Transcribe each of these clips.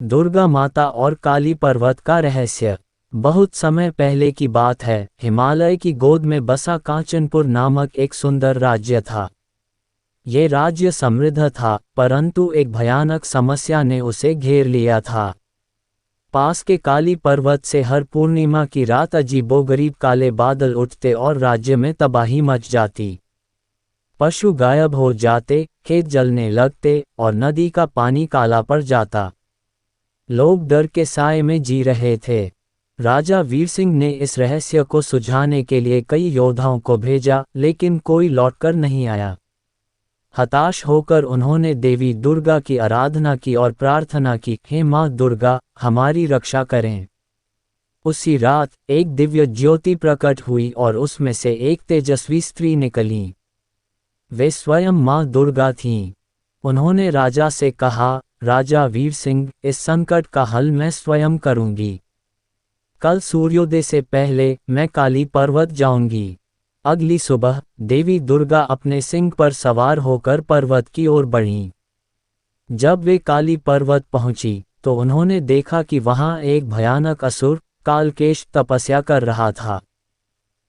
दुर्गा माता और काली पर्वत का रहस्य। बहुत समय पहले की बात है, हिमालय की गोद में बसा कांचनपुर नामक एक सुंदर राज्य था। ये राज्य समृद्ध था, परंतु एक भयानक समस्या ने उसे घेर लिया था। पास के काली पर्वत से हर पूर्णिमा की रात अजीबोगरीब काले बादल उठते और राज्य में तबाही मच जाती। पशु गायब हो जाते, खेत जलने लगते और नदी का पानी काला पड़ जाता। लोग डर के साए में जी रहे थे। राजा वीर सिंह ने इस रहस्य को सुलझाने के लिए कई योद्धाओं को भेजा, लेकिन कोई लौटकर नहीं आया। हताश होकर उन्होंने देवी दुर्गा की आराधना की और प्रार्थना की, हे माँ दुर्गा, हमारी रक्षा करें। उसी रात एक दिव्य ज्योति प्रकट हुई और उसमें से एक तेजस्वी स्त्री निकली। वे स्वयं माँ दुर्गा थीं। उन्होंने राजा से कहा, राजा वीर सिंह, इस संकट का हल मैं स्वयं करूंगी। कल सूर्योदय से पहले मैं काली पर्वत जाऊंगी। अगली सुबह देवी दुर्गा अपने सिंह पर सवार होकर पर्वत की ओर बढ़ीं। जब वे काली पर्वत पहुंची तो उन्होंने देखा कि वहां एक भयानक असुर कालकेश तपस्या कर रहा था।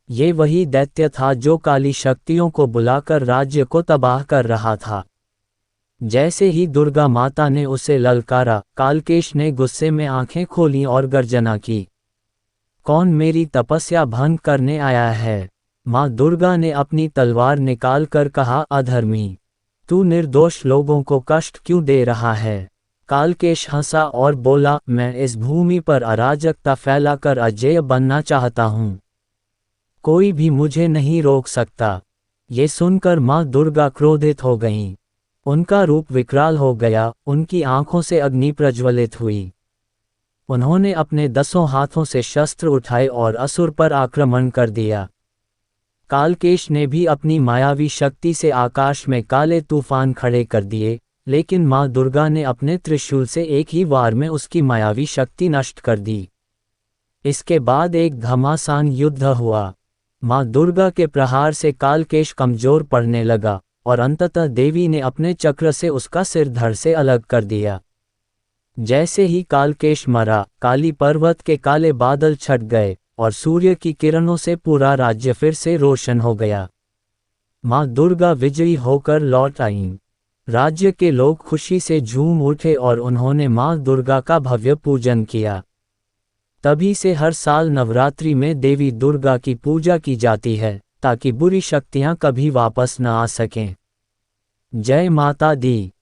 ये वही दैत्य था जो काली शक्तियों को बुलाकर राज्य को तबाह कर रहा था। जैसे ही दुर्गा माता ने उसे ललकारा, कालकेश ने गुस्से में आंखें खोलीं और गर्जना की, कौन मेरी तपस्या भंग करने आया है? माँ दुर्गा ने अपनी तलवार निकाल कर कहा, अधर्मी, तू निर्दोष लोगों को कष्ट क्यों दे रहा है? कालकेश हंसा और बोला, मैं इस भूमि पर अराजकता फैलाकर अजेय बनना चाहता हूँ। कोई भी मुझे नहीं रोक सकता। ये सुनकर माँ दुर्गा क्रोधित हो गईं। उनका रूप विकराल हो गया, उनकी आंखों से अग्नि प्रज्वलित हुई। उन्होंने अपने 10 हाथों से शस्त्र उठाए और असुर पर आक्रमण कर दिया। कालकेश ने भी अपनी मायावी शक्ति से आकाश में काले तूफान खड़े कर दिए, लेकिन माँ दुर्गा ने अपने त्रिशूल से एक ही वार में उसकी मायावी शक्ति नष्ट कर दी। इसके बाद एक घमासान युद्ध हुआ। माँ दुर्गा के प्रहार से कालकेश कमजोर पड़ने लगा और अंततः देवी ने अपने चक्र से उसका सिर धड़ से अलग कर दिया। जैसे ही कालकेश मरा, काली पर्वत के काले बादल छट गए और सूर्य की किरणों से पूरा राज्य फिर से रोशन हो गया। माँ दुर्गा विजयी होकर लौट आईं। राज्य के लोग खुशी से झूम उठे और उन्होंने माँ दुर्गा का भव्य पूजन किया। तभी से हर साल नवरात्रि में देवी दुर्गा की पूजा की जाती है, ताकि बुरी शक्तियाँ कभी वापस न आ सकें। जय माता दी।